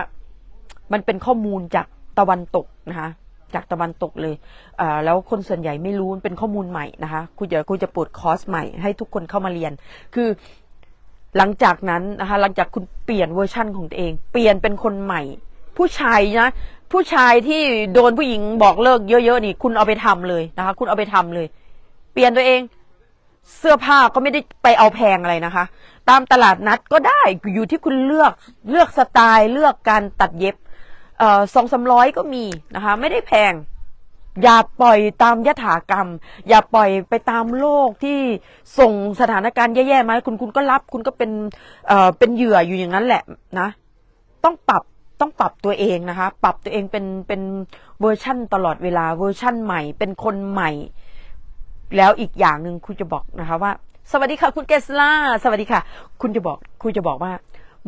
มันเป็นข้อมูลจากตะวันตกนะคะจากตะวันตกเลยแล้วคนส่วนใหญ่ไม่รู้มันเป็นข้อมูลใหม่นะคะครูจะเปิดคอร์สใหม่ให้ทุกคนเข้ามาเรียนคือหลังจากนั้นนะคะหลังจากคุณเปลี่ยนเวอร์ชั่นของตัวเองเปลี่ยนเป็นคนใหม่ผู้ชายนะผู้ชายที่โดนผู้หญิงบอกเลิกเยอะๆนี่คุณเอาไปทำเลยนะคะคุณเอาไปทำเลยเปลี่ยนตัวเองเสื้อผ้าก็ไม่ได้ไปเอาแพงอะไรนะคะตามตลาดนัดก็ได้อยู่ที่คุณเลือกสไตล์เลือกการตัดเย็บ200-300ก็มีนะคะไม่ได้แพงอย่าปล่อยตามยถากรรมอย่าปล่อยไปตามโลกที่ส่งสถานการณ์แย่ๆมาให้คุณก็รับคุณก็เป็นเหยื่ออยู่อย่างนั้นแหละนะต้องปรับตัวเองนะคะปรับตัวเองเป็นเวอร์ชั่นตลอดเวลาเวอร์ชั่นใหม่เป็นคนใหม่แล้วอีกอย่างหนึ่งคุณจะบอกนะคะว่าสวัสดีค่ะคุณเกษล่าสวัสดีค่ะคุณจะบอกว่า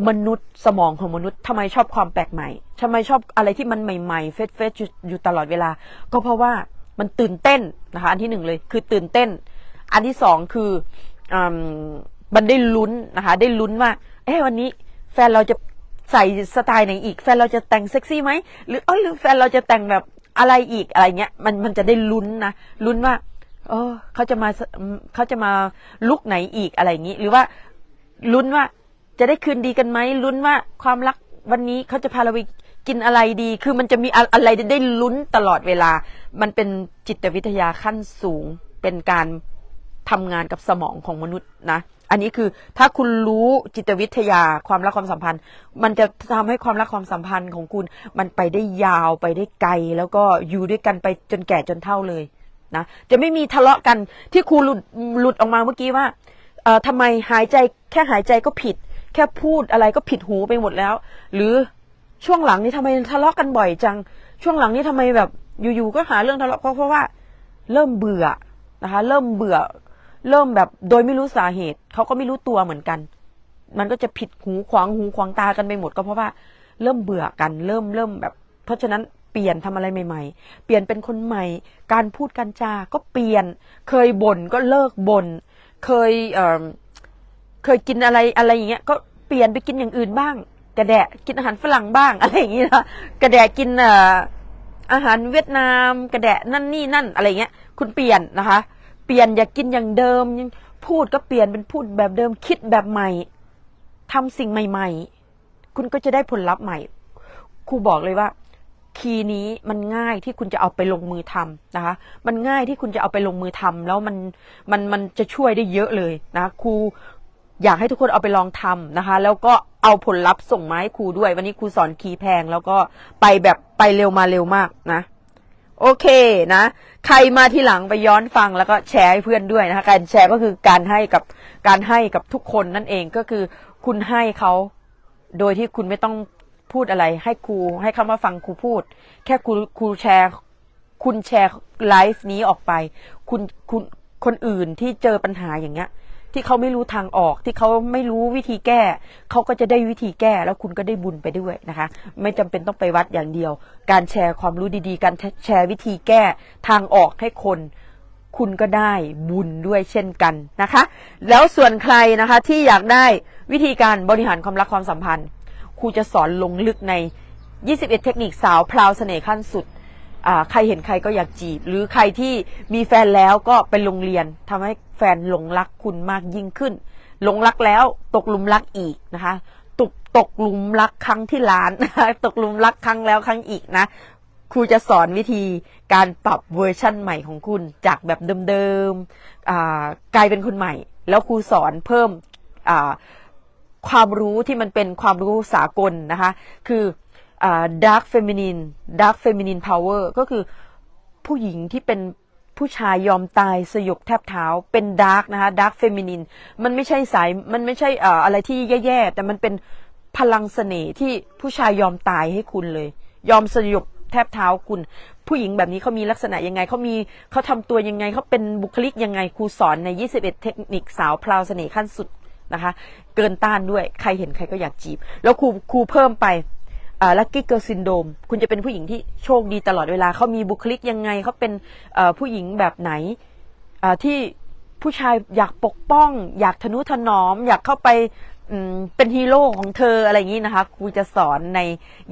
มนุษย์สมองของมนุษย์ทำไมชอบความแปลกใหม่ทำไมชอบอะไรที่มันใหม่ๆเฟสอยู่ตลอดเวลาก็เพราะว่ามันตื่นเต้นนะคะอันที่หนึ่งเลยคือตื่นเต้นอันที่สองคือมันได้ลุ้นนะคะได้ลุ้นว่าวันนี้แฟนเราจะใส่สไตล์ไหนอีกแฟนเราจะแต่งเซ็กซี่ไหมหรือแฟนเราจะแต่งแบบอะไรอีกอะไรเงี้ยมันจะได้ลุ้นนะลุ้นว่าเขาจะมาลุกไหนอีกอะไรอย่างนี้หรือว่าลุ้นว่าจะได้คืนดีกันไหมลุ้นว่าความรักวันนี้เขาจะพาเราไป กินอะไรดีคือมันจะมีอะไรได้ลุ้นตลอดเวลามันเป็นจิตวิทยาขั้นสูงเป็นการทำงานกับสมองของมนุษย์นะอันนี้คือถ้าคุณรู้จิตวิทยาความรักความสัมพันธ์มันจะทำให้ความรักความสัมพันธ์ของคุณมันไปได้ยาวไปได้ไกลแล้วก็อยู่ด้วยกันไปจนแก่จนเฒ่าเลยนะจะไม่มีทะเลาะกันที่ครูหลุดออกมาเมื่อกี้ว่าทำไมหายใจแค่หายใจก็ผิดแค่พูดอะไรก็ผิดหูไปหมดแล้วหรือช่วงหลังนี้ทำไมทะเลาะกันบ่อยจังช่วงหลังนี้ทำไมแบบอยู่ๆก็หาเรื่องทะเลาะเพราะว่าเริ่มเบื่อนะคะเริ่มเบื่อเริ่มแบบโดยไม่รู้สาเหตุเขาก็ไม่รู้ตัวเหมือนกันมันก็จะผิดหูขวางตากันไปหมดก็เพราะว่าเริ่มเบื่อกันเริ่มแบบเพราะฉะนั้นเปลี่ยนทำอะไรใหม่ๆเปลี่ยนเป็นคนใหม่การพูดการจาก็เปลี่ยนเคยบ่นก็เลิกบ่นเคยกินอะไรอย่างเงี้ยก็เปลี่ยนไปกินอย่างอื่นบ้างกระแดะกินอาหารฝรั่งบ้างอะไรอย่างเงี้ยนะกระแดะกินอาหารเวียดนามกระแดะนั่นนี่นั่นอะไรเงี้ยคุณเปลี่ยนนะคะเปลี่ยนอย่ากินอย่างเดิมยังพูดก็เปลี่ยนเป็นพูดแบบเดิมคิดแบบใหม่ทำสิ่งใหม่ๆคุณก็จะได้ผลลัพธ์ใหม่ครูบอกเลยว่าคีย์นี้มันง่ายที่คุณจะเอาไปลงมือทำนะคะมันง่ายที่คุณจะเอาไปลงมือทำแล้วมันจะช่วยได้เยอะเลยนะครูอยากให้ทุกคนเอาไปลองทำนะคะแล้วก็เอาผลลัพธ์ส่งมาให้ครูด้วยวันนี้ครูสอนคีย์แพงแล้วก็ไปเร็วมาเร็วมากนะโอเคนะใครมาที่หลังไปย้อนฟังแล้วก็แชร์ให้เพื่อนด้วยนะคะการแชร์ก็คือการให้กับทุกคนนั่นเองก็คือคุณให้เขาโดยที่คุณไม่ต้องพูดอะไรให้ครูให้เขามาฟังครูพูดแค่ครูแชร์คุณแชร์ไลฟ์นี้ออกไปคุณคนอื่นที่เจอปัญหาอย่างเงี้ยที่เขาไม่รู้ทางออกที่เขาไม่รู้วิธีแก้เขาก็จะได้วิธีแก้แล้วคุณก็ได้บุญไปด้วยนะคะไม่จำเป็นต้องไปวัดอย่างเดียวการแชร์ความรู้ดีๆการแชร์วิธีแก้ทางออกให้คนคุณก็ได้บุญด้วยเช่นกันนะคะแล้วส่วนใครนะคะที่อยากได้วิธีการบริหารความรักความสัมพันธ์ครูจะสอนลงลึกใน21เทคนิคสาวพราวเสน่ห์ขั้นสุดใครเห็นใครก็อยากจีบหรือใครที่มีแฟนแล้วก็ไปโรงเรียนทำให้แฟนหลงรักคุณมากยิ่งขึ้นหลงรักแล้วตกหลุมรักอีกนะคะตกหลุมรักครั้งที่ล้านนะคะตกหลุมรักครั้งแล้วครั้งอีกนะครูจะสอนวิธีการปรับเวอร์ชั่นใหม่ของคุณจากแบบเดิมๆกลายเป็นคนใหม่แล้วครูสอนเพิ่มความรู้ที่มันเป็นความรู้สากลนะคะคือdark feminine power ก็คือผู้หญิงที่เป็นผู้ชายยอมตายสยบแทบเท้าเป็น dark นะคะ dark feminine มันไม่ใช่มันไม่ใช่อะไรที่แย่ๆแต่มันเป็นพลังเสน่ห์ที่ผู้ชายยอมตายให้คุณเลยยอมสยบแทบเท้าคุณผู้หญิงแบบนี้เขามีลักษณะยังไงเขาทำตัวยังไงเขาเป็นบุคลิกยังไงครูสอนใน21เทคนิคสาวพราวเสน่ห์ขั้นสุดนะคะเกินต้านด้วยใครเห็นใครก็อยากจีบแล้วครูเพิ่มไปลัคกี้เกิร์ลซินโดรมคุณจะเป็นผู้หญิงที่โชคดีตลอดเวลาเขามีบุคลิกยังไงเขาเป็นผู้หญิงแบบไหนที่ผู้ชายอยากปกป้องอยากทนุถนอมอยากเข้าไปเป็นฮีโร่ของเธออะไรอย่างนี้นะคะครูจะสอนใน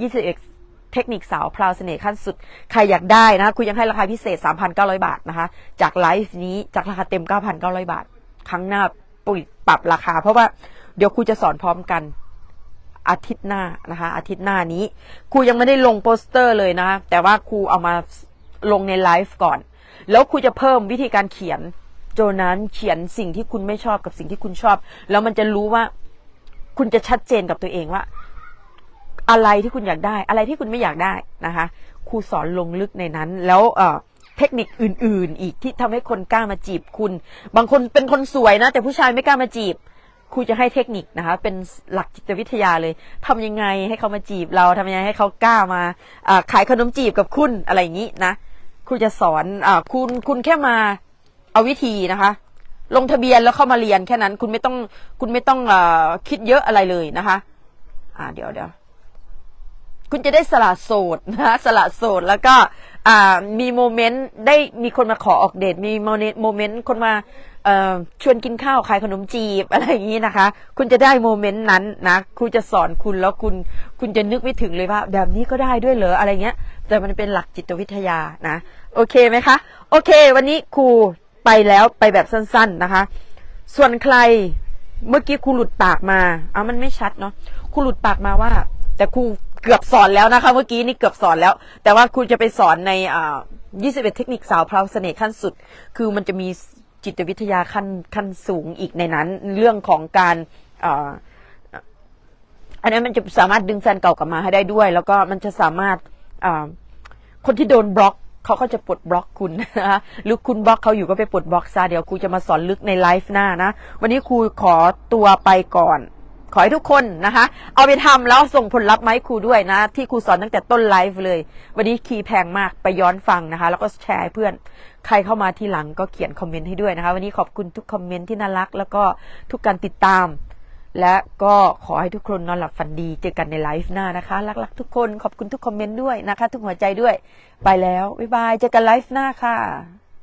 21เทคนิคสาวพราวเสน่ห์ขั้นสุดใครอยากได้นะคะครูยังให้ราคาพิเศษ 3,900 บาทนะคะจากไลฟ์นี้จากราคาเต็ม 9,900 บาทครั้งหน้าปรับราคาเพราะว่าเดี๋ยวครูจะสอนพร้อมกันอาทิตย์หน้านะคะอาทิตย์หน้านี้ครูยังไม่ได้ลงโปสเตอร์เลยนะแต่ว่าครูเอามาลงในไลฟ์ก่อนแล้วครูจะเพิ่มวิธีการเขียนโจนั้นเขียนสิ่งที่คุณไม่ชอบกับสิ่งที่คุณชอบแล้วมันจะรู้ว่าคุณจะชัดเจนกับตัวเองว่าอะไรที่คุณอยากได้อะไรที่คุณไม่อยากได้นะคะครูสอนลงลึกในนั้นแล้วเทคนิคอื่นๆอีกที่ทำให้คนกล้ามาจีบคุณบางคนเป็นคนสวยนะแต่ผู้ชายไม่กล้ามาจีบครูจะให้เทคนิคนะคะเป็นหลักจิตวิทยาเลยทำยังไงให้เขามาจีบเราทำยังไงให้เขากล้ามาขายขนมจีบกับคุณอะไรอย่างนี้นะครูจะสอนคุณแค่มาเอาวิธีนะคะลงทะเบียนแล้วเข้ามาเรียนแค่นั้นคุณไม่ต้องคิดเยอะอะไรเลยนะคะเดี๋ยวคุณจะได้สละโสดนะสละโสดแล้วก็มีโมเมนต์ได้มีคนมาขอออกเดทมีโมเมนต์คนมาชวนกินข้าวขายขนมจีบอะไรอย่างนี้นะคะคุณจะได้โมเมนต์นั้นนะครูจะสอนคุณแล้วคุณจะนึกไม่ถึงเลยว่าแบบนี้ก็ได้ด้วยเหรออะไรเงี้ยแต่มันเป็นหลักจิตวิทยานะโอเคไหมคะโอเควันนี้ครูไปแล้วไปแบบสั้นๆนะคะส่วนใครเมื่อกี้ครูหลุดปากมามันไม่ชัดเนาะครูหลุดปากมาว่าแต่ครู เกือบสอนแล้วนะคะเมื่อกี้นี่เกือบสอนแล้วแต่ว่าครูจะไปสอนใน21เทคนิคสาวพราวเสน่ห์ขั้นสุดคือมันจะมีจิตวิทยาขั้นสูงอีกในนั้นเรื่องของการอันนั้นมันจะสามารถดึงแฟนเก่ากลับมาให้ได้ด้วยแล้วก็มันจะสามารถคนที่โดนบล็อกเขาก็จะปลดบล็อกคุณนะคะหรือคุณบล็อกเขาอยู่ก็ไปปลดบล็อกซะเดี๋ยวครูจะมาสอนลึกในไลฟ์หน้านะวันนี้ครูขอตัวไปก่อนขอให้ทุกคนนะคะเอาไปทำแล้วส่งผลลัพธ์มาให้ครูด้วยนะที่ครูสอนตั้งแต่ต้นไลฟ์เลยวันนี้คีย์แพงมากไปย้อนฟังนะคะแล้วก็แชร์ให้เพื่อนใครเข้ามาทีหลังก็เขียนคอมเมนต์ให้ด้วยนะคะวันนี้ขอบคุณทุกคอมเมนต์ที่น่ารักแล้วก็ทุกการติดตามและก็ขอให้ทุกคนนอนหลับฝันดีเจอกันในไลฟ์หน้านะคะรักๆทุกคนขอบคุณทุกคอมเมนต์ด้วยนะคะทุกหัวใจด้วยไปแล้วบ๊ายบายเจอกันไลฟ์หน้าค่ะ